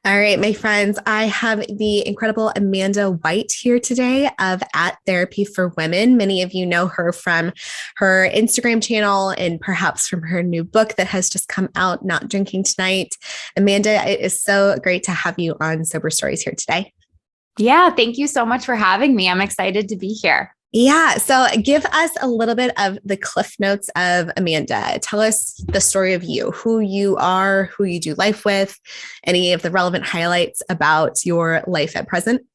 All right, my friends, I have the incredible Amanda White here today of At Therapy for Women. Many of you know her from her Instagram channel and perhaps from her new book that has just come out, Not Drinking Tonight. Amanda, it is so great to have you on Sober Stories here today. Yeah, thank you so much for having me. I'm excited to be here. Yeah. So give us a little bit of the cliff notes of Amanda. Tell us the story of you, who you are, who you do life with, any of the relevant highlights about your life at present.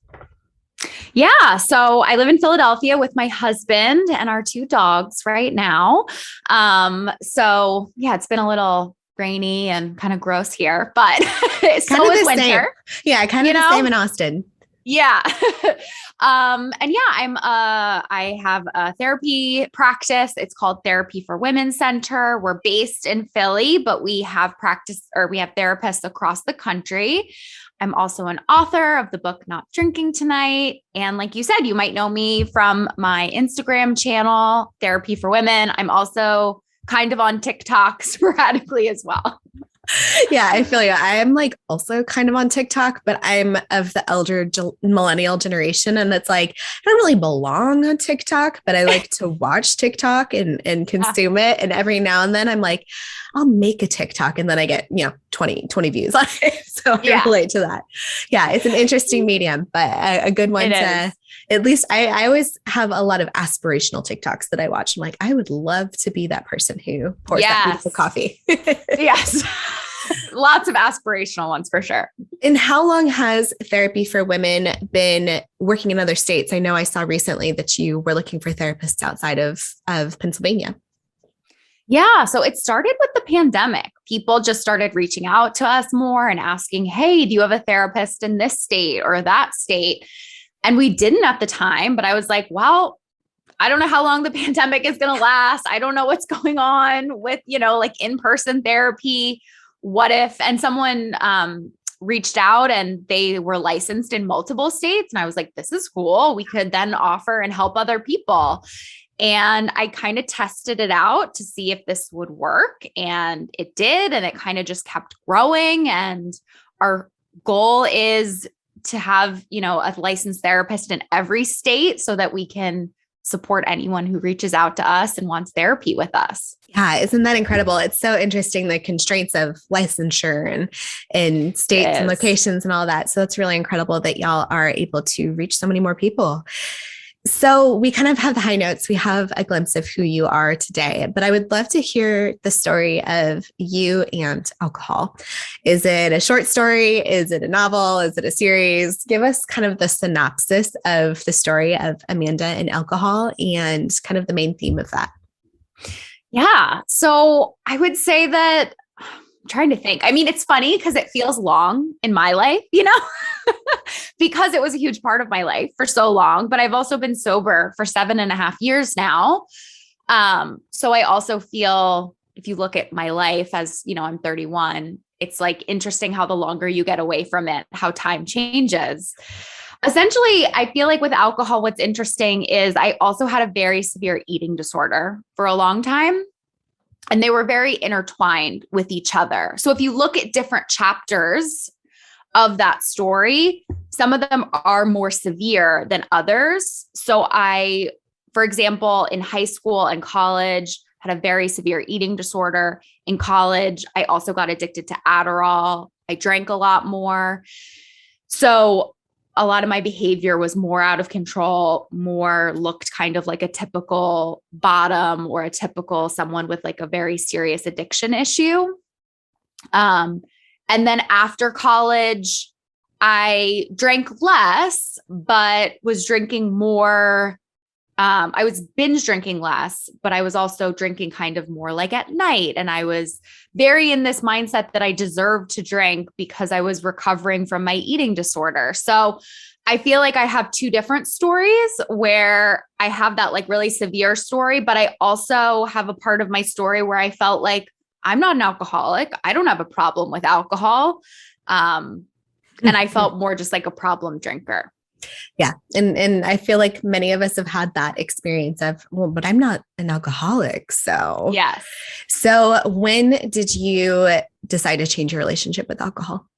Yeah, so I live in Philadelphia with my husband and our two dogs right now. So yeah, it's been a little rainy and kind of gross here, but Kind so of is the same. winter, Yeah, kind you of the same know? in Austin. Yeah. And yeah, I have a therapy practice. It's called Therapy for Women Center. We're based in Philly, but we have we have therapists across the country. I'm also an author of the book, Not Drinking Tonight. And like you said, you might know me from my Instagram channel, Therapy for Women. I'm also kind of on TikTok sporadically as well. Yeah, I feel you. I am like also kind of on TikTok, but I'm of the elder millennial generation. And it's like, I don't really belong on TikTok, but I like to watch TikTok and consume it. And every now and then I'm like, I'll make a TikTok and then I get, 20 views on it. So I Yeah, relate to that. Yeah, it's an interesting medium, but a good one it to, is. at least I always have a lot of aspirational TikToks that I watch. I'm like, I would love to be that person who pours that beautiful Yes. coffee. Yes. Lots of aspirational ones for sure. And how long has Therapy for Women been working in other states? I know I saw recently that you were looking for therapists outside of Pennsylvania. Yeah. So it started with the pandemic. People just started reaching out to us more and asking, hey, do you have a therapist in this state or that state? And we didn't at the time, but I was like, well, I don't know how long the pandemic is going to last. I don't know what's going on with, like in-person therapy. What if, and someone reached out and they were licensed in multiple states. And I was like, this is cool. We could then offer and help other people. And I kind of tested it out to see if this would work. And it did. And it kind of just kept growing. And our goal is to have, a licensed therapist in every state so that we can support anyone who reaches out to us and wants therapy with us. Yeah, isn't that incredible? It's so interesting, the constraints of licensure and states and locations and all that. So it's really incredible that y'all are able to reach so many more people. So we kind of have the high notes. We have a glimpse of who you are today, but I would love to hear the story of you and alcohol. Is it a short story? Is it a novel? Is it a series? Give us kind of the synopsis of the story of Amanda and alcohol and kind of the main theme of that. Yeah. So I would say that I'm trying to think. I mean, it's funny because it feels long in my life, because it was a huge part of my life for so long, but I've also been sober for 7.5 years now. So I also feel if you look at my life as, I'm 31, it's like interesting how the longer you get away from it, how time changes. Essentially, I feel like with alcohol, what's interesting is I also had a very severe eating disorder for a long time, and they were very intertwined with each other. So if you look at different chapters of that story, some of them are more severe than others. So for example, in high school and college, had a very severe eating disorder. In college, I also got addicted to Adderall. I drank a lot more. So a lot of my behavior was more out of control, more looked kind of like a typical bottom or a typical someone with like a very serious addiction issue. And then after college, I drank less, but was drinking more. I was binge drinking less, but I was also drinking kind of more like at night. And I was very in this mindset that I deserved to drink because I was recovering from my eating disorder. So I feel like I have two different stories where I have that like really severe story, but I also have a part of my story where I felt like I'm not an alcoholic. I don't have a problem with alcohol. And I felt more just like a problem drinker. Yeah. And I feel like many of us have had that experience of, well, but I'm not an alcoholic. So, yes. So when did you decide to change your relationship with alcohol?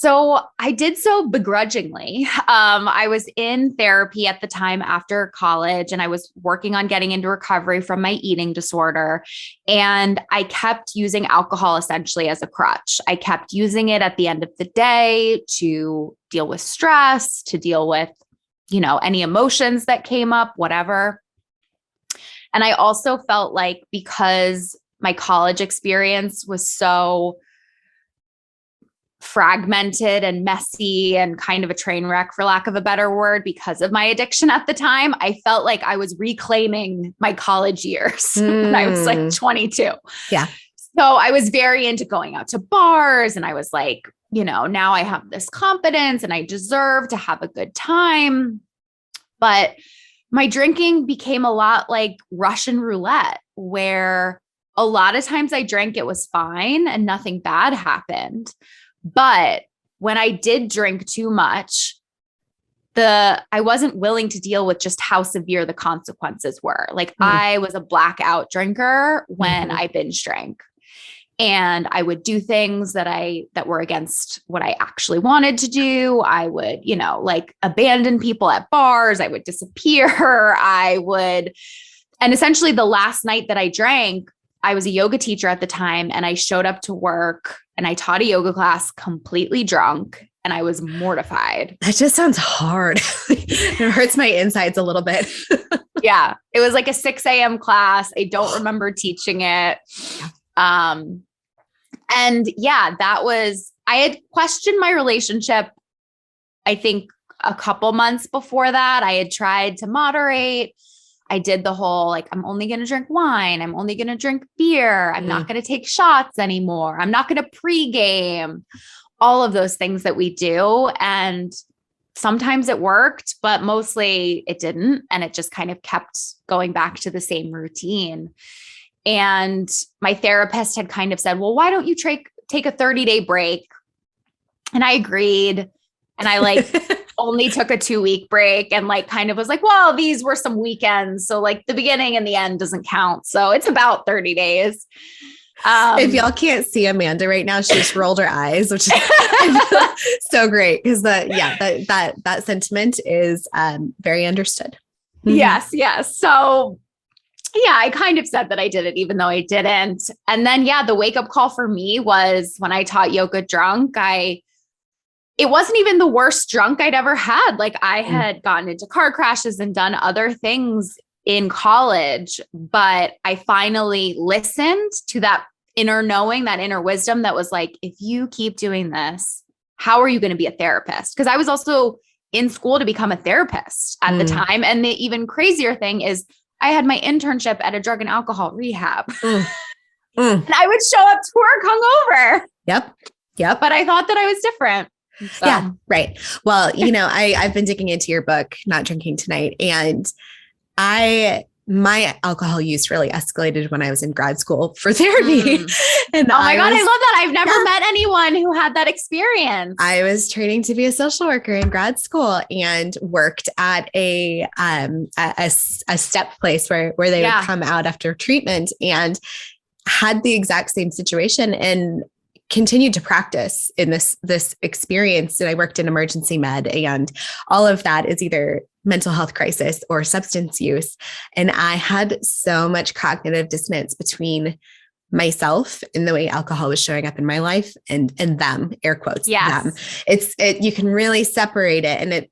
So I did so begrudgingly. I was in therapy at the time after college, and I was working on getting into recovery from my eating disorder. And I kept using alcohol essentially as a crutch. I kept using it at the end of the day to deal with stress, to deal with, any emotions that came up, whatever. And I also felt like because my college experience was so fragmented and messy and kind of a train wreck, for lack of a better word, because of my addiction at the time, I felt like I was reclaiming my college years when I was like 22. Yeah. So I was very into going out to bars, and I was like, now I have this confidence and I deserve to have a good time. But my drinking became a lot like Russian roulette, where a lot of times I drank, it was fine and nothing bad happened. But when I did drink too much, I wasn't willing to deal with just how severe the consequences were. Like I was a blackout drinker when I binge drank, and I would do things that were against what I actually wanted to do. I would, like abandon people at bars. I would disappear. And essentially the last night that I drank, I was a yoga teacher at the time, and I showed up to work and I taught a yoga class completely drunk, and I was mortified. That just sounds hard. It hurts my insides a little bit. Yeah. It was like a 6 a.m. class. I don't remember teaching it. And yeah, I had questioned my relationship, I think a couple months before that. I had tried to moderate. I did the whole, like, I'm only going to drink wine. I'm only going to drink beer. I'm not going to take shots anymore. I'm not going to pregame, all of those things that we do. And sometimes it worked, but mostly it didn't. And it just kind of kept going back to the same routine. And my therapist had kind of said, well, why don't you take a 30-day break? And I agreed. And I only took a 2-week break, and kind of was like, well, these were some weekends. So the beginning and the end doesn't count. So it's about 30 days. If y'all can't see Amanda right now, she just rolled her eyes, which is so great. Because that sentiment is very understood. Yes. Yes. So yeah, I kind of said that I did it, even though I didn't. And then, the wake up call for me was when I taught yoga drunk. It wasn't even the worst drunk I'd ever had. I had gotten into car crashes and done other things in college, but I finally listened to that inner knowing, that inner wisdom that was like, if you keep doing this, how are you going to be a therapist? Because I was also in school to become a therapist at the time. And the even crazier thing is I had my internship at a drug and alcohol rehab. And I would show up to work hungover. Yep. But I thought that I was different. So. Yeah, right. Well, I've been digging into your book, Not Drinking Tonight, and my alcohol use really escalated when I was in grad school for therapy. And oh my God, I love that. I've never met anyone who had that experience. I was training to be a social worker in grad school and worked at a step place where they would come out after treatment, and had the exact same situation and continued to practice in this experience. And I worked in emergency med, and all of that is either mental health crisis or substance use. And I had so much cognitive dissonance between myself and the way alcohol was showing up in my life and them, air quotes, them. You can really separate it. And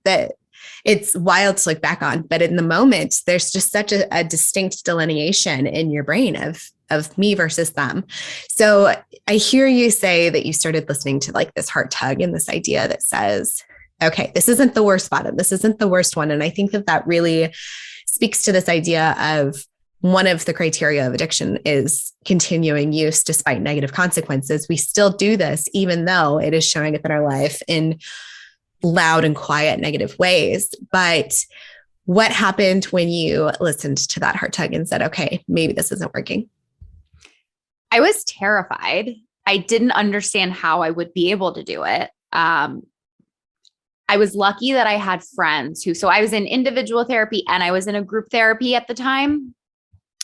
it's wild to look back on, but in the moment, there's just such a distinct delineation in your brain of me versus them. So I hear you say that you started listening to this heart tug and this idea that says, okay, this isn't the worst bottom. This isn't the worst one. And I think that really speaks to this idea of one of the criteria of addiction is continuing use despite negative consequences. We still do this, even though it is showing up in our life in loud and quiet negative ways. But what happened when you listened to that heart tug and said, okay, maybe this isn't working? I was terrified. I didn't understand how I would be able to do it. I was lucky that I had friends so I was in individual therapy and I was in a group therapy at the time.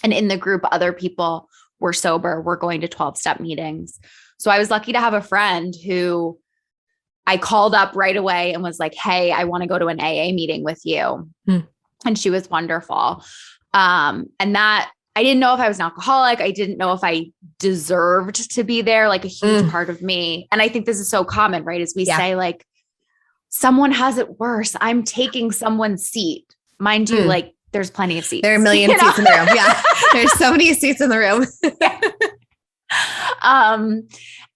And in the group, other people were sober, were going to 12-step meetings. So I was lucky to have a friend who I called up right away and was like, hey, I want to go to an AA meeting with you. And she was wonderful. And that I didn't know if I was an alcoholic. I didn't know if I deserved to be there, like a huge part of me. And I think this is so common, right? As we say, like, someone has it worse. I'm taking someone's seat. Mind you, like there's plenty of seats. There are a million seats in the room. Yeah. There's so many seats in the room.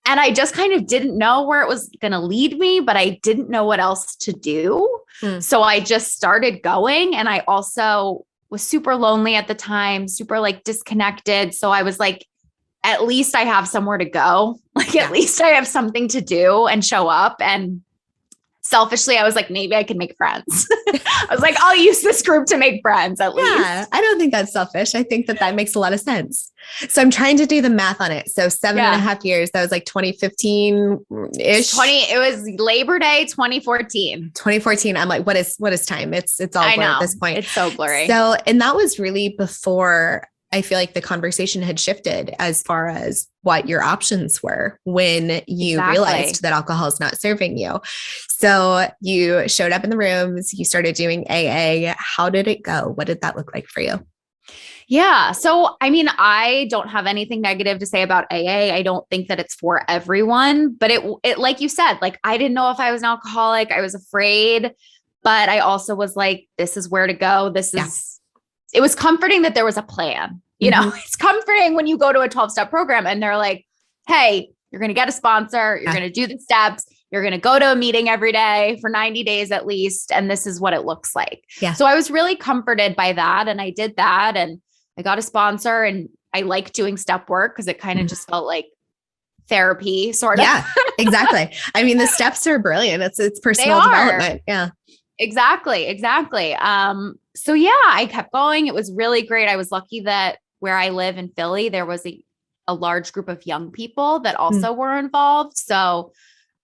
And I just kind of didn't know where it was going to lead me, but I didn't know what else to do. So I just started going. And I also was super lonely at the time, super like disconnected. So I was like, at least I have somewhere to go. Like, at least I have something to do and show up. And selfishly, I was like, maybe I can make friends. I was like, I'll use this group to make friends at least. I don't think that's selfish. I think that makes a lot of sense. So I'm trying to do the math on it. So 7.5 years, that was like 2015-ish. It was Labor Day, 2014. 2014. I'm like, what is time? It's all blurred at this point. It's so blurry. So, and that was really before I feel like the conversation had shifted as far as what your options were when you realized that alcohol is not serving you. So you showed up in the rooms, you started doing AA. How did it go? What did that look like for you? Yeah. So, I mean, I don't have anything negative to say about AA. I don't think that it's for everyone, but it, like you said, like, I didn't know if I was an alcoholic. I was afraid, but I also was like, this is where to go. It was comforting that there was a plan. You know, it's comforting when you go to a 12-step program and they're like, hey, you're going to get a sponsor. You're going to do the steps. You're going to go to a meeting every day for 90 days at least. And this is what it looks like. Yeah. So I was really comforted by that. And I did that. And I got a sponsor, and I like doing step work because it kind of just felt like therapy sort of. Yeah, exactly. I mean, the steps are brilliant. It's personal development. Yeah. Exactly. So yeah, I kept going. It was really great. I was lucky that where I live in Philly, there was a large group of young people that also were involved. So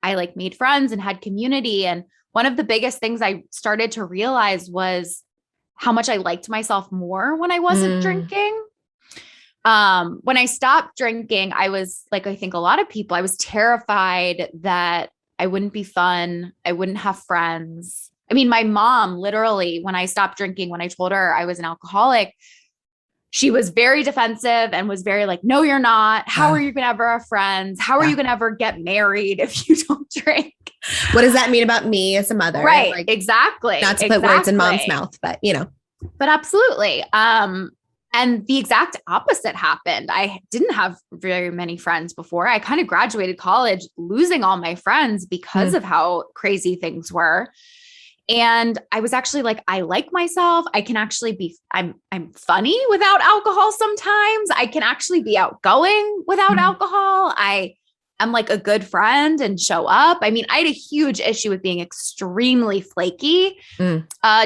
I like made friends and had community. And one of the biggest things I started to realize was how much I liked myself more when I wasn't drinking. When I stopped drinking, I was like, I think a lot of people, I was terrified that I wouldn't be fun. I wouldn't have friends. I mean, my mom literally, when I stopped drinking, when I told her I was an alcoholic, she was very defensive and was very like, no, you're not. How are you going to ever have friends? How are you going to ever get married if you don't drink? What does that mean about me as a mother? Right. Like, exactly. Not to put words in mom's mouth, but you know. But absolutely. And the exact opposite happened. I didn't have very many friends before. I kind of graduated college losing all my friends because of how crazy things were. And I was actually like, I like myself. I can actually be, I'm funny without alcohol sometimes. I can actually be outgoing without alcohol. I'm like a good friend and show up. I mean, I had a huge issue with being extremely flaky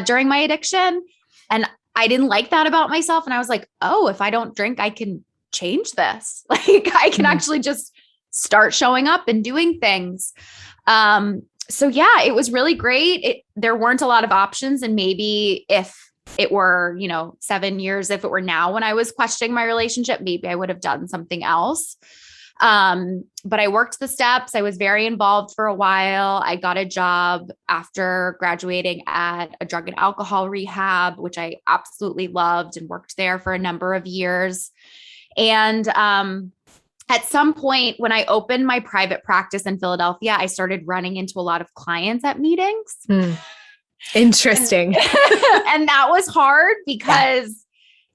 during my addiction. And I didn't like that about myself. And I was like, oh, if I don't drink, I can change this. Like I can actually just start showing up and doing things. So yeah, it was really great. There weren't a lot of options. And maybe if it were, 7 years, if it were now when I was questioning my relationship, maybe I would have done something else. But I worked the steps. I was very involved for a while. I got a job after graduating at a drug and alcohol rehab, which I absolutely loved, and worked there for a number of years. And, at some point when I opened my private practice in Philadelphia, I started running into a lot of clients at meetings. Interesting. And that was hard because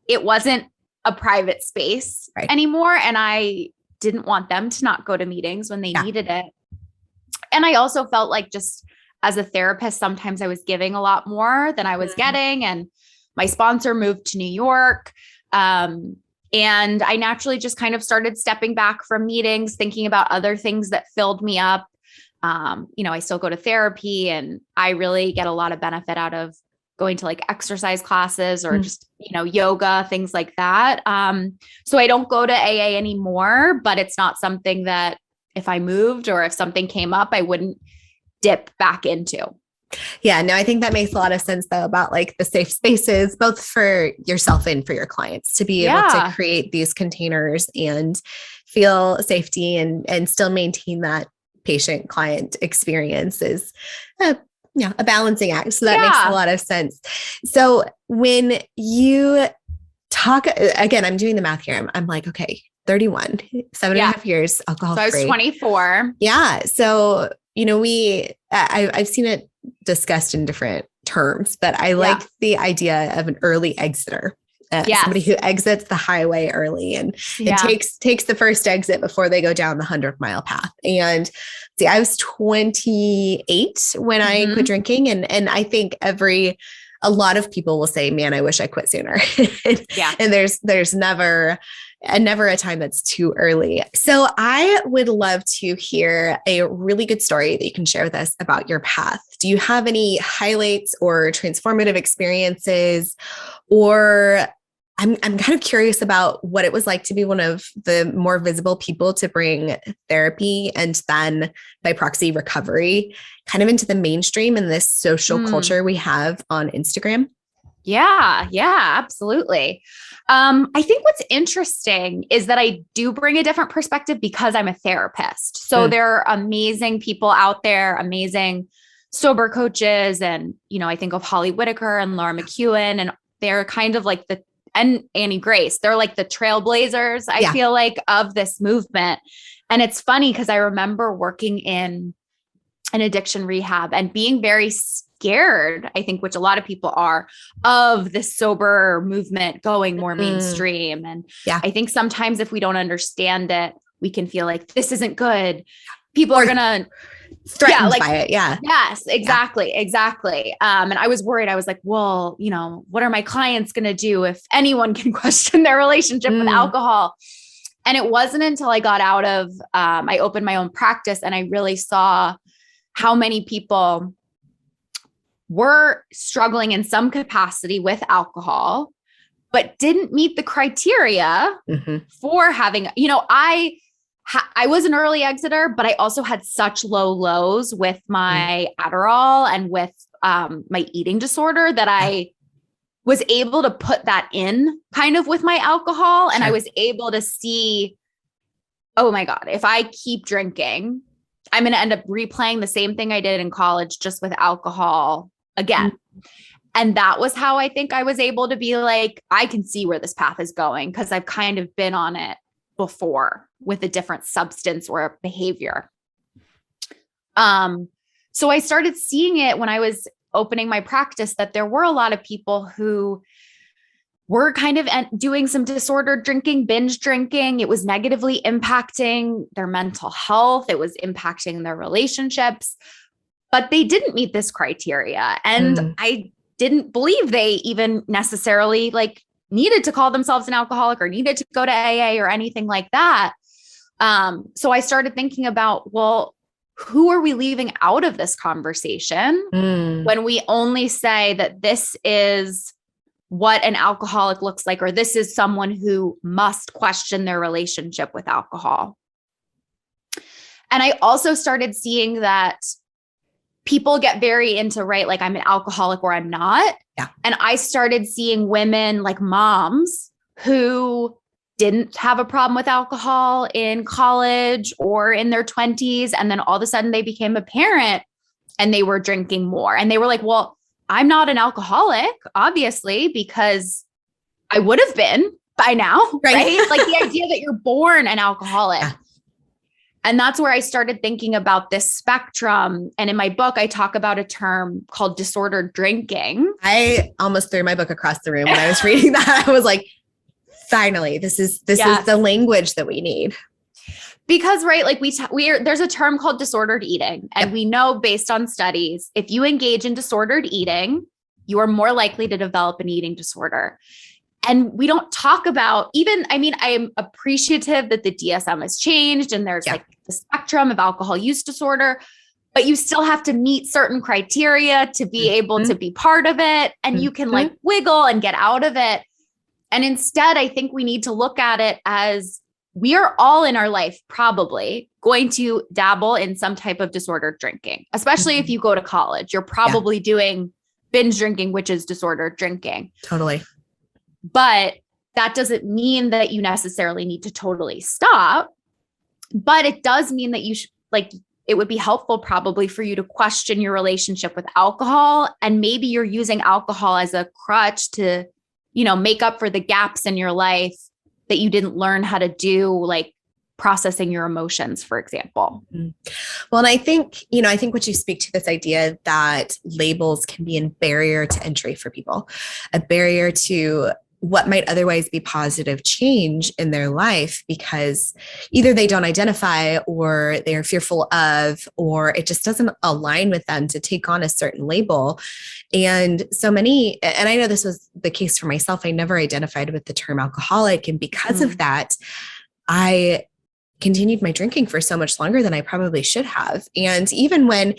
it wasn't a private space anymore. And I didn't want them to not go to meetings when they needed it. And I also felt like, just as a therapist, sometimes I was giving a lot more than I was getting. And my sponsor moved to New York. And I naturally just kind of started stepping back from meetings, thinking about other things that filled me up. I still go to therapy, and I really get a lot of benefit out of going to like exercise classes or just, yoga, things like that. So I don't go to AA anymore, but it's not something that if I moved or if something came up, I wouldn't dip back into. Yeah, no, I think that makes a lot of sense though, about like the safe spaces, both for yourself and for your clients, to be able to create these containers and feel safety and still maintain that patient client experience is a balancing act. So that makes a lot of sense. So when you talk, again, I'm doing the math here. I'm like, okay, 31, 7.5 years alcohol free. So I was 24. Yeah. So, I've seen it discussed in different terms, but I like the idea of an early exiter. Somebody who exits the highway early and takes the first exit before they go down the 100-mile path. And see, I was 28 when I quit drinking. And I think a lot of people will say, man, I wish I quit sooner. And there's never a time that's too early. So I would love to hear a really good story that you can share with us about your path. Do you have any highlights or transformative experiences? Or I'm kind of curious about what it was like to be one of the more visible people to bring therapy and then by proxy recovery kind of into the mainstream in this social culture we have on Instagram. Yeah, absolutely. I think what's interesting is that I do bring a different perspective because I'm a therapist. So there are amazing people out there, amazing sober coaches. And, I think of Holly Whitaker and Laura McEwen, and they're kind of like and Annie Grace, they're like the trailblazers, I feel like, of this movement. And it's funny because I remember working in an addiction rehab and being very scared, I think, which a lot of people are, of the sober movement going more mainstream. And I think sometimes if we don't understand it, we can feel like this isn't good. People are going to threatened by it. Yeah. Yes, exactly. And I was worried. I was like, well, what are my clients going to do if anyone can question their relationship with alcohol? And it wasn't until I got out of, I opened my own practice and I really saw how many people were struggling in some capacity with alcohol, but didn't meet the criteria for having, I was an early exiter, but I also had such low lows with my Adderall and with my eating disorder that I was able to put that in kind of with my alcohol. And I was able to see, oh my God, if I keep drinking, I'm going to end up replaying the same thing I did in college, just with alcohol again. And that was how I think I was able to be like, I can see where this path is going because I've kind of been on it before with a different substance or a behavior. So I started seeing it when I was opening my practice that there were a lot of people who were kind of doing some disordered drinking, binge drinking. It was negatively impacting their mental health. It was impacting their relationships, but they didn't meet this criteria. And I didn't believe they even necessarily needed to call themselves an alcoholic or needed to go to AA or anything like that. So I started thinking about, well, who are we leaving out of this conversation when we only say that this is what an alcoholic looks like, or this is someone who must question their relationship with alcohol? And I also started seeing that people get very into, like I'm an alcoholic or I'm not. Yeah. And I started seeing women like moms who didn't have a problem with alcohol in college or in their 20s. And then all of a sudden they became a parent and they were drinking more. And they were like, well, I'm not an alcoholic, obviously, because I would have been by now, right? Like the idea that you're born an alcoholic. Yeah. And that's where I started thinking about this spectrum. And in my book, I talk about a term called disordered drinking. I almost threw my book across the room when I was reading that. I was like, finally, this is the language that we need. Because, there's a term called disordered eating. And we know based on studies, if you engage in disordered eating, you are more likely to develop an eating disorder. And we don't talk about I am appreciative that the DSM has changed and there's the spectrum of alcohol use disorder, but you still have to meet certain criteria to be able to be part of it. And you can wiggle and get out of it. And instead, I think we need to look at it as we are all in our life probably going to dabble in some type of disordered drinking, especially if you go to college. You're probably doing binge drinking, which is disordered drinking. Totally. But that doesn't mean that you necessarily need to totally stop. But it does mean that you it would be helpful probably for you to question your relationship with alcohol. And maybe you're using alcohol as a crutch to, make up for the gaps in your life that you didn't learn how to do, like processing your emotions, for example. Well, and I think what you speak to, this idea that labels can be a barrier to entry for people, a barrier to what might otherwise be positive change in their life, because either they don't identify or they're fearful of, or it just doesn't align with them to take on a certain label. And so many, and I know this was the case for myself, I never identified with the term alcoholic. And because of that, I continued my drinking for so much longer than I probably should have. And even when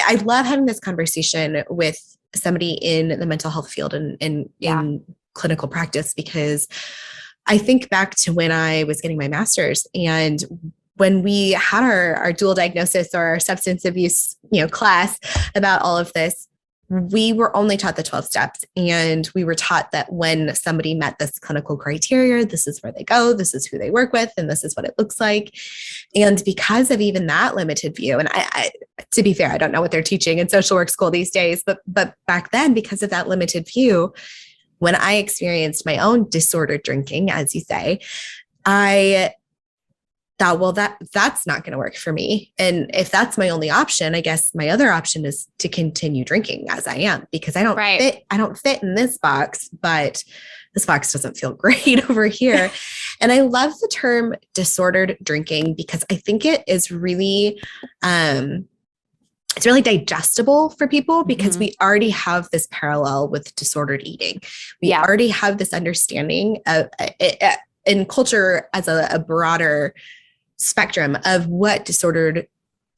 I love having this conversation with somebody in the mental health field and in clinical practice, because I think back to when I was getting my master's and when we had our dual diagnosis or our substance abuse, class about all of this, we were only taught the 12 steps. And we were taught that when somebody met this clinical criteria, this is where they go, this is who they work with, and this is what it looks like. And because of even that limited view, and I to be fair, I don't know what they're teaching in social work school these days, but back then, because of that limited view, when I experienced my own disordered drinking, as you say, I thought, well, that's not going to work for me. And if that's my only option, I guess my other option is to continue drinking as I am, because I don't fit in this box, but this box doesn't feel great over here. And I love the term disordered drinking because I think it is really, it's really digestible for people because we already have this parallel with disordered eating. We already have this understanding of in culture as a broader spectrum of what disordered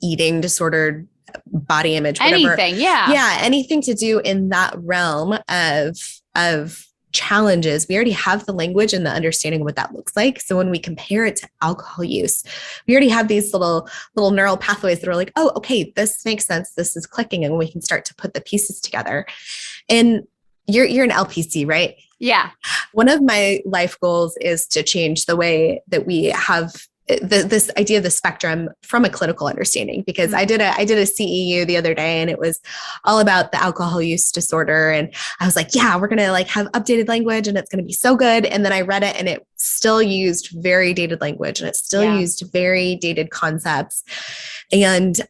eating, disordered body image, whatever. Anything to do in that realm of challenges. We already have the language and the understanding of what that looks like. So when we compare it to alcohol use, we already have these little neural pathways that are like, oh, okay, this makes sense. This is clicking, and we can start to put the pieces together. And you're an LPC, right? Yeah. One of my life goals is to change the way that we have this idea of the spectrum from a clinical understanding, because I did a CEU the other day and it was all about the alcohol use disorder. And I was like, yeah, we're going to have updated language and it's going to be so good. And then I read it and it still used very dated language and it still used very dated concepts. And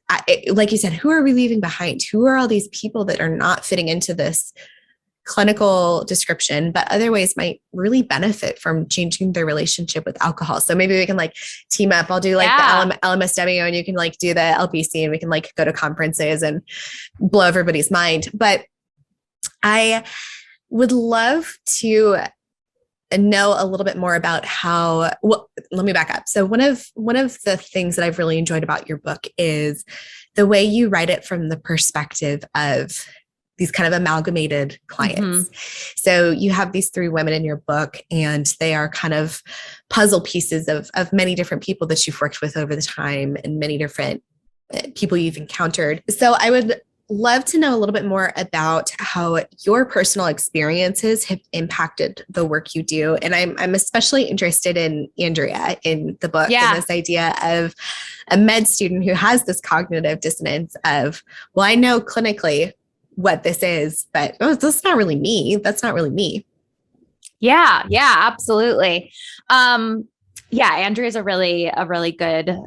like you said, who are we leaving behind? Who are all these people that are not fitting into this clinical description, but other ways might really benefit from changing their relationship with alcohol? So maybe we can team up. I'll do the LMSW and you can do the LPC, and we can go to conferences and blow everybody's mind. But I would love to know a little bit more about let me back up. So one of the things that I've really enjoyed about your book is the way you write it from the perspective of these kind of amalgamated clients. So you have these 3 women in your book, and they are kind of puzzle pieces of many different people that you've worked with over the time and many different people you've encountered. So I would love to know a little bit more about how your personal experiences have impacted the work you do. And I'm especially interested in Andrea in the book, and this idea of a med student who has this cognitive dissonance of, well, I know clinically what this is, but that's not really me. That's not really me. Yeah, absolutely. Andrea is a really good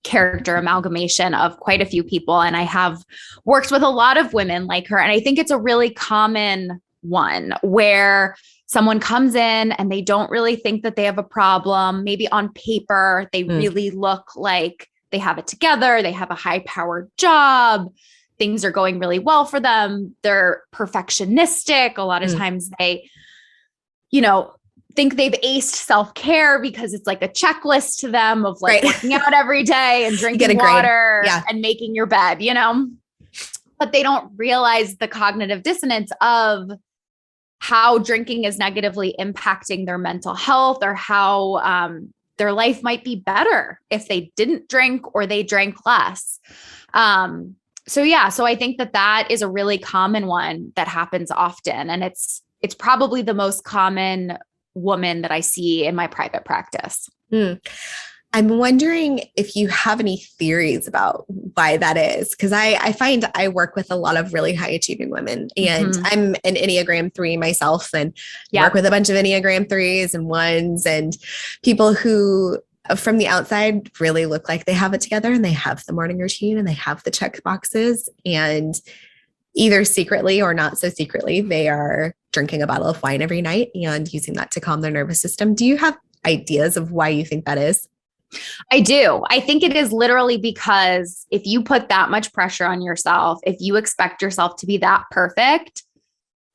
character amalgamation of quite a few people. And I have worked with a lot of women like her. And I think it's a really common one where someone comes in and they don't really think that they have a problem. Maybe on paper, they really look like they have it together. They have a high-powered job. Things are going really well for them. They're perfectionistic. A lot of times they, think they've aced self-care because it's like a checklist to them of working out every day and drinking water and making your bed, but they don't realize the cognitive dissonance of how drinking is negatively impacting their mental health, or how their life might be better if they didn't drink or they drank less. So I think that is a really common one that happens often. And it's probably the most common woman that I see in my private practice. I'm wondering if you have any theories about why that is. Because I find I work with a lot of really high achieving women, and I'm an Enneagram 3 myself, and work with a bunch of Enneagram 3s and 1s, and people who from the outside really look like they have it together, and they have the morning routine and they have the check boxes, and either secretly or not so secretly, they are drinking a bottle of wine every night and using that to calm their nervous system. Do you have ideas of why you think that is? I do. I think it is literally because if you put that much pressure on yourself, if you expect yourself to be that perfect,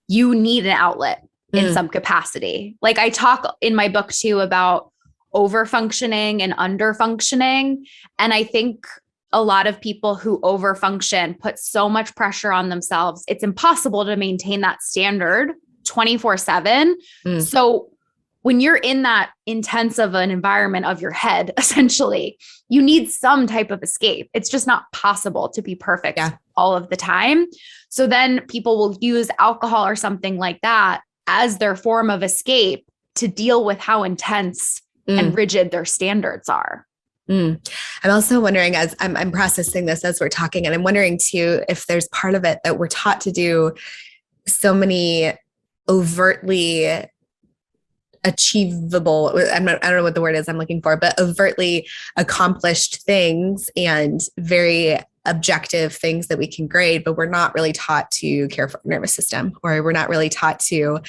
you need an outlet in some capacity. Like I talk in my book too about over functioning and under functioning. And I think a lot of people who over function put so much pressure on themselves. It's impossible to maintain that standard 24/7. So when you're in that intense of an environment of your head, essentially, you need some type of escape. It's just not possible to be perfect all of the time. So then people will use alcohol or something like that as their form of escape to deal with how intense and rigid their standards are. I'm also wondering, as I'm processing this as we're talking, and I'm wondering too, if there's part of it that we're taught to do so many overtly achievable, I don't know what the word is I'm looking for, but overtly accomplished things and very objective things that we can grade, but we're not really taught to care for our nervous system, or we're not really taught to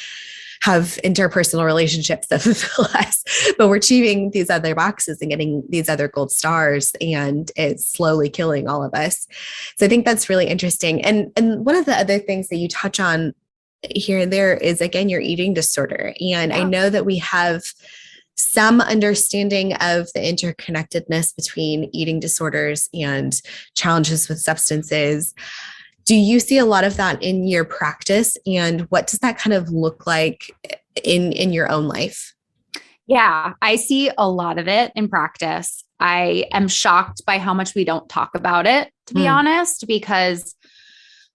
have interpersonal relationships that fulfill us, but we're achieving these other boxes and getting these other gold stars, and it's slowly killing all of us. So I think that's really interesting. And one of the other things that you touch on here and there is, again, your eating disorder. And I know that we have some understanding of the interconnectedness between eating disorders and challenges with substances. Do you see a lot of that in your practice? And what does that kind of look like in your own life? Yeah, I see a lot of it in practice. I am shocked by how much we don't talk about it, to be honest, because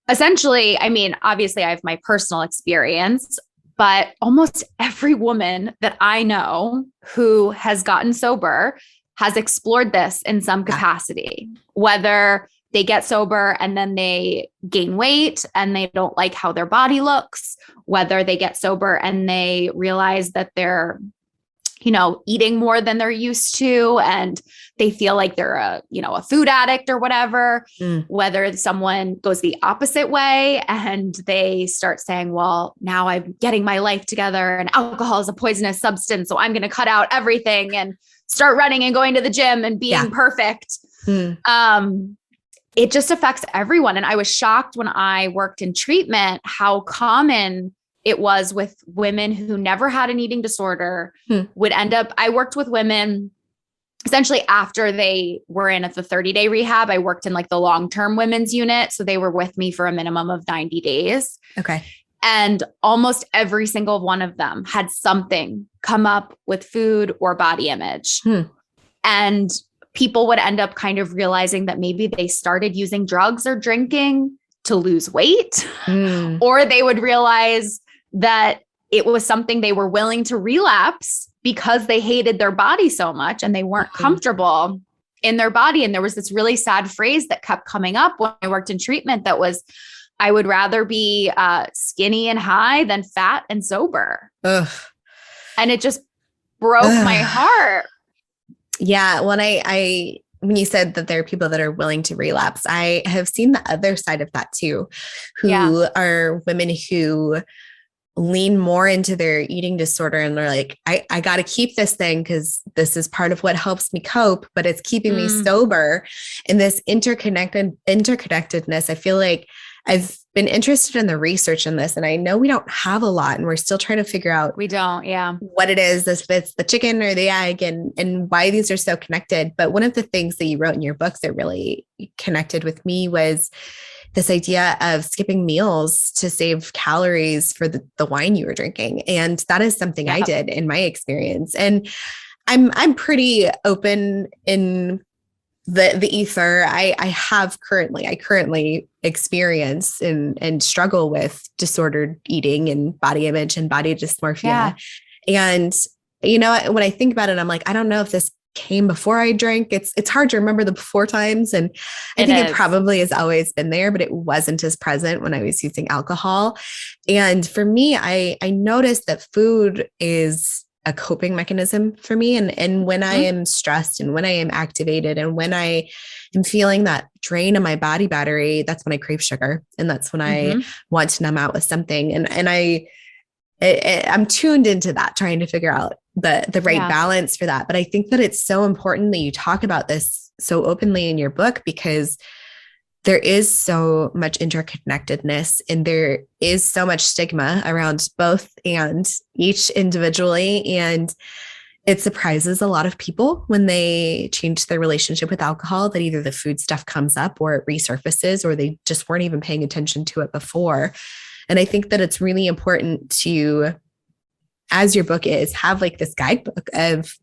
essentially, I mean, obviously I have my personal experience, but almost every woman that I know who has gotten sober has explored this in some capacity, whether they get sober and then they gain weight and they don't like how their body looks, whether they get sober and they realize that they're, eating more than they're used to, and they feel like they're a food addict or whatever, whether someone goes the opposite way and they start saying, well, now I'm getting my life together and alcohol is a poisonous substance, so I'm going to cut out everything and start running and going to the gym and being perfect. It just affects everyone. And I was shocked when I worked in treatment, how common it was with women who never had an eating disorder would end up, I worked with women essentially after they were in the 30-day rehab. I worked in like the long-term women's unit. So they were with me for a minimum of 90 days. Okay. And almost every single one of them had something come up with food or body image. And people would end up kind of realizing that maybe they started using drugs or drinking to lose weight, or they would realize that it was something they were willing to relapse because they hated their body so much and they weren't comfortable in their body. And there was this really sad phrase that kept coming up when I worked in treatment that was, I would rather be skinny and high than fat and sober. Ugh. And it just broke my heart. Yeah. When when you said that there are people that are willing to relapse, I have seen the other side of that too, who are women who lean more into their eating disorder. And they're like, I got to keep this thing because this is part of what helps me cope, but it's keeping me sober. And this interconnectedness, I feel like I've been interested in the research in this, and I know we don't have a lot, and we're still trying to figure out what it is, if it's the chicken or the egg, and why these are so connected. But one of the things that you wrote in your book that really connected with me was this idea of skipping meals to save calories for the wine you were drinking. And that is something I did in my experience. And I'm pretty open in the ether. I currently experience and struggle with disordered eating and body image and body dysmorphia. And, when I think about it, I'm like, I don't know if this came before I drank. It's hard to remember the before times. And I think it probably has always been there, but it wasn't as present when I was using alcohol. And for me, I noticed that food is a coping mechanism for me. And when I am stressed and when I am activated and when I am feeling that drain of my body battery, that's when I crave sugar. And that's when I want to numb out with something. And I'm tuned into that, trying to figure out the right balance for that. But I think that it's so important that you talk about this so openly in your book, because there is so much interconnectedness and there is so much stigma around both and each individually. And it surprises a lot of people when they change their relationship with alcohol, that either the food stuff comes up or it resurfaces, or they just weren't even paying attention to it before. And I think that it's really important to, as your book is, have like this guidebook of,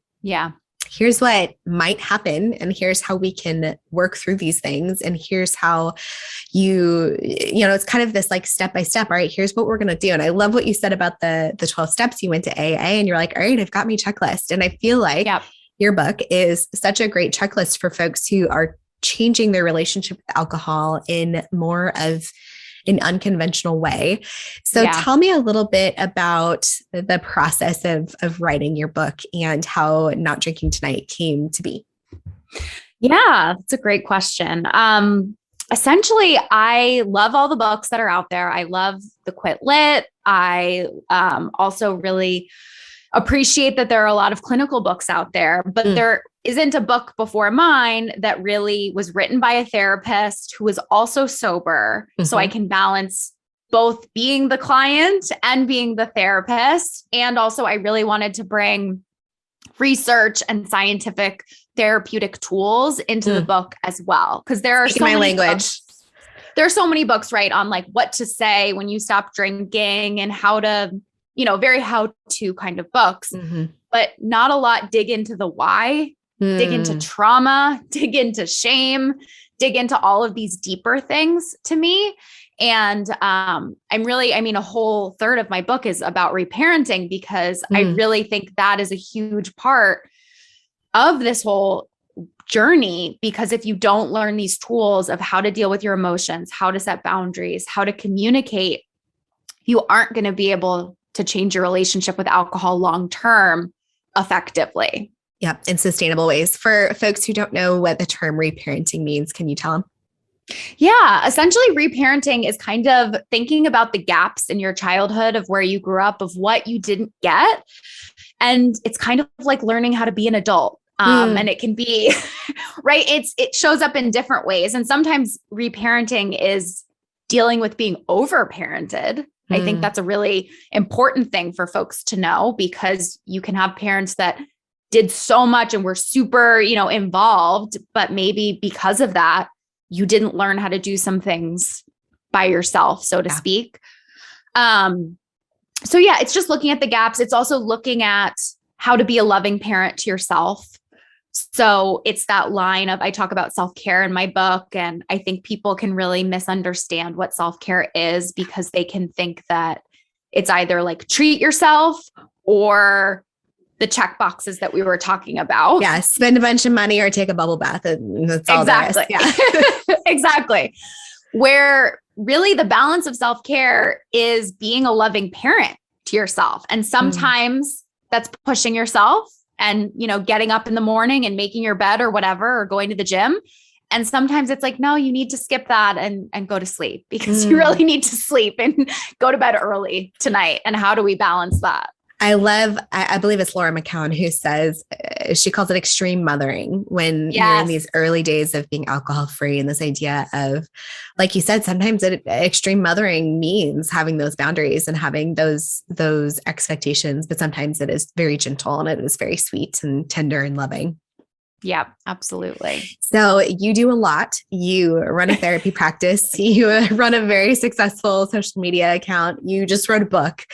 here's what might happen, and here's how we can work through these things. And here's how it's kind of this like step by step. All right, here's what we're going to do. And I love what you said about the 12 steps. You went to AA and you're like, all right, I've got my checklist. And I feel like your book is such a great checklist for folks who are changing their relationship with alcohol in more of an unconventional way. So tell me a little bit about the process of writing your book and how Not Drinking Tonight came to be. Yeah, that's a great question. Essentially, I love all the books that are out there. I love the Quit Lit. I also really appreciate that there are a lot of clinical books out there, but there isn't a book before mine that really was written by a therapist who was also sober. So I can balance both being the client and being the therapist. And also I really wanted to bring research and scientific therapeutic tools into the book as well. Cause there are so many language. There are so many books, right, on like what to say when you stop drinking and how to, very how-to kind of books, but not a lot dig into the why, dig into trauma, dig into shame, dig into all of these deeper things to me. And a whole third of my book is about reparenting, because I really think that is a huge part of this whole journey, because if you don't learn these tools of how to deal with your emotions, how to set boundaries, how to communicate, you aren't going to be able to change your relationship with alcohol long-term effectively. Yeah, in sustainable ways. For folks who don't know what the term reparenting means, can you tell them? Yeah, essentially reparenting is kind of thinking about the gaps in your childhood of where you grew up, of what you didn't get. And it's kind of like learning how to be an adult. And it can be, right? It shows up in different ways. And sometimes reparenting is dealing with being over-parented. I think that's a really important thing for folks to know, because you can have parents that did so much and were super, involved, but maybe because of that, you didn't learn how to do some things by yourself, so to speak. It's just looking at the gaps. It's also looking at how to be a loving parent to yourself. So it's that line of, I talk about self-care in my book, and I think people can really misunderstand what self-care is, because they can think that it's either like treat yourself or the check boxes that we were talking about. Yeah. Spend a bunch of money or take a bubble bath. And that's all exactly. Yeah. Exactly. Where really the balance of self-care is being a loving parent to yourself. And sometimes that's pushing yourself and, getting up in the morning and making your bed or whatever, or going to the gym. And sometimes it's like, no, you need to skip that and go to sleep, because you really need to sleep and go to bed early tonight. And how do we balance that? I believe it's Laura McCowan who says, she calls it extreme mothering, when you're in these early days of being alcohol free. And this idea of, like you said, sometimes extreme mothering means having those boundaries and having those expectations, but sometimes it is very gentle and it is very sweet and tender and loving. Yeah, absolutely. So you do a lot. You run a therapy practice. You run a very successful social media account. You just wrote a book.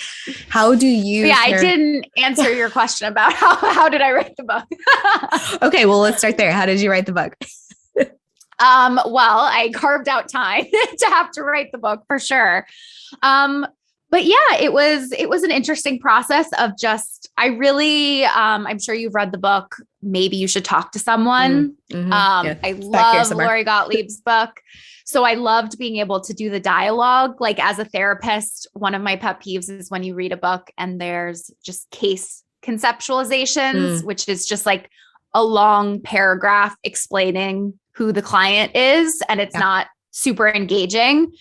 How do you? Yeah, I didn't answer your question about how did I write the book? Okay, well, let's start there. How did you write the book? Well, I carved out time to have to write the book for sure. But yeah, it was an interesting process of just, I really, I'm sure you've read the book. maybe you should talk to someone. I love Lori Gottlieb's book. So I loved being able to do the dialogue. Like as a therapist, one of my pet peeves is when you read a book and there's just case conceptualizations, which is just like a long paragraph explaining who the client is. And it's not super engaging.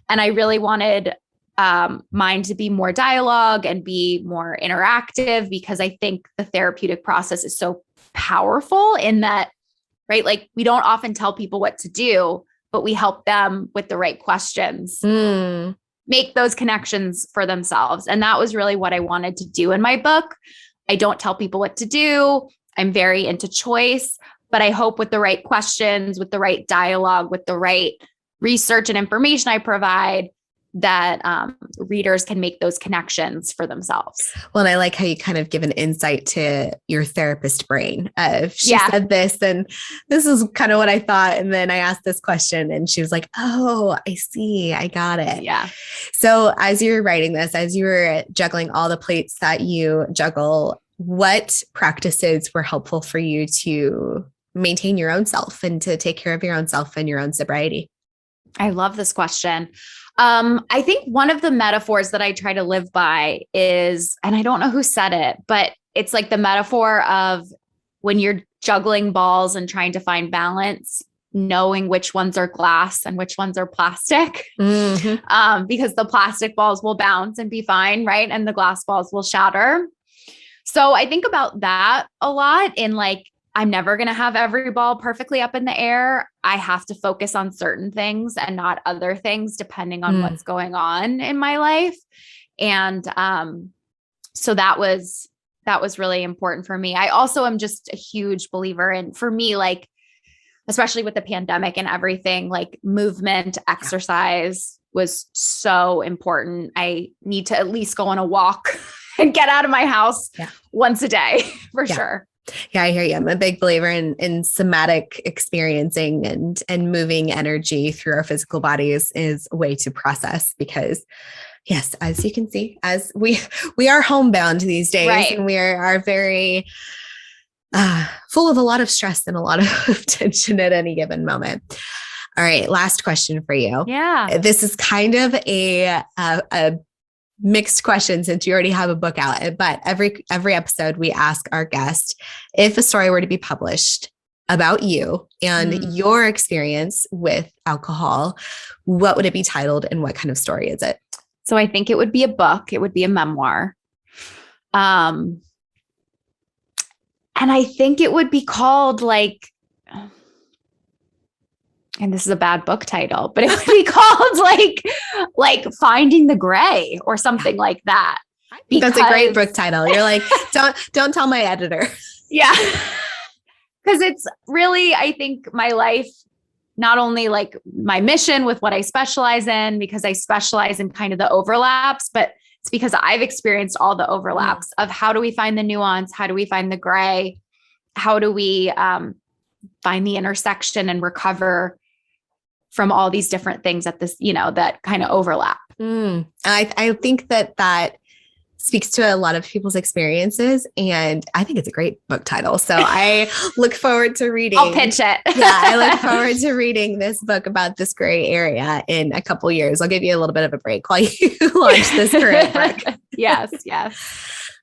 And I really wanted mine to be more dialogue and be more interactive, because I think the therapeutic process is so powerful in that, right? Like we don't often tell people what to do, but we help them with the right questions, make those connections for themselves. And that was really what I wanted to do in my book. I don't tell people what to do. I'm very into choice, but I hope with the right questions, with the right dialogue, with the right research and information I provide, that readers can make those connections for themselves. Well, and I like how you kind of give an insight to your therapist brain of she said this, and this is kind of what I thought. And then I asked this question and she was like, oh, I see. I got it. Yeah. So as you were writing this, as you were juggling all the plates that you juggle, what practices were helpful for you to maintain your own self and to take care of your own self and your own sobriety? I love this question. I think one of the metaphors that I try to live by is, and I don't know who said it, but it's like the metaphor of when you're juggling balls and trying to find balance, knowing which ones are glass and which ones are plastic, because the plastic balls will bounce and be fine, right? And the glass balls will shatter. So I think about that a lot in like, I'm never going to have every ball perfectly up in the air. I have to focus on certain things and not other things, depending on what's going on in my life. And so that was really important for me. I also am just a huge believer in, for me, like, especially with the pandemic and everything, like movement, exercise was so important. I need to at least go on a walk and get out of my house once a day for sure. Yeah, I hear you. I'm a big believer in somatic experiencing and moving energy through our physical bodies is a way to process, because yes, as you can see, as we are homebound these days, and we are very full of a lot of stress and a lot of tension at any given moment. All right. Last question for you. Yeah. This is kind of a mixed question since you already have a book out, but every episode we ask our guest, if a story were to be published about you and your experience with alcohol, what would it be titled and what kind of story is it? So I think it would be a book. It would be a memoir. And I think it would be called like, and this is a bad book title, but it would be called like Finding the Gray or something like that. That's a great book title. You're like, don't tell my editor. Yeah. Because it's really, I think my life, not only like my mission with what I specialize in, because I specialize in kind of the overlaps, but it's because I've experienced all the overlaps of how do we find the nuance? How do we find the gray? How do we find the intersection and recover from all these different things at this, that kind of overlap. I think that speaks to a lot of people's experiences, and I think it's a great book title. So I look forward to reading. I'll pitch it. I look forward to reading this book about this gray area in a couple of years. I'll give you a little bit of a break while you launch this current book. Yes.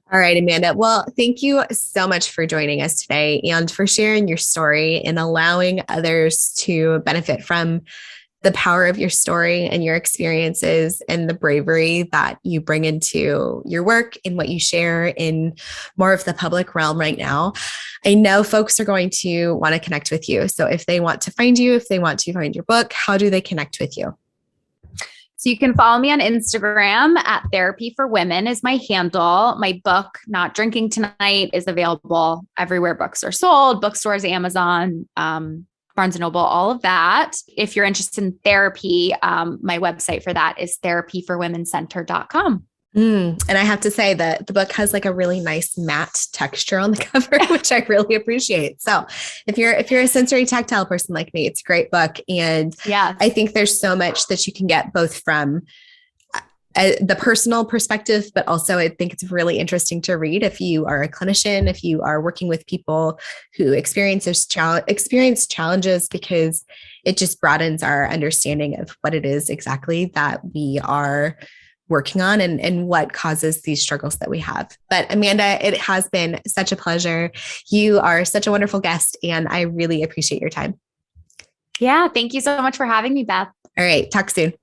All right, Amanda. Well, thank you so much for joining us today and for sharing your story and allowing others to benefit from the power of your story and your experiences and the bravery that you bring into your work and what you share in more of the public realm right now. I know folks are going to want to connect with you. So if they want to find you, if they want to find your book, how do they connect with you? So you can follow me on Instagram at Therapy for Women is my handle. My book, Not Drinking Tonight, is available everywhere books are sold, bookstores, Amazon, Barnes and Noble, all of that. If you're interested in therapy, my website for that is therapyforwomencenter.com. And I have to say that the book has like a really nice matte texture on the cover, which I really appreciate. So if you're a sensory tactile person like me, it's a great book. And I think there's so much that you can get both from the personal perspective, but also I think it's really interesting to read if you are a clinician, if you are working with people who experience challenges, because it just broadens our understanding of what it is exactly that we are working on and what causes these struggles that we have. But Amanda, it has been such a pleasure. You are such a wonderful guest, and I really appreciate your time. Yeah. Thank you so much for having me, Beth. All right. Talk soon.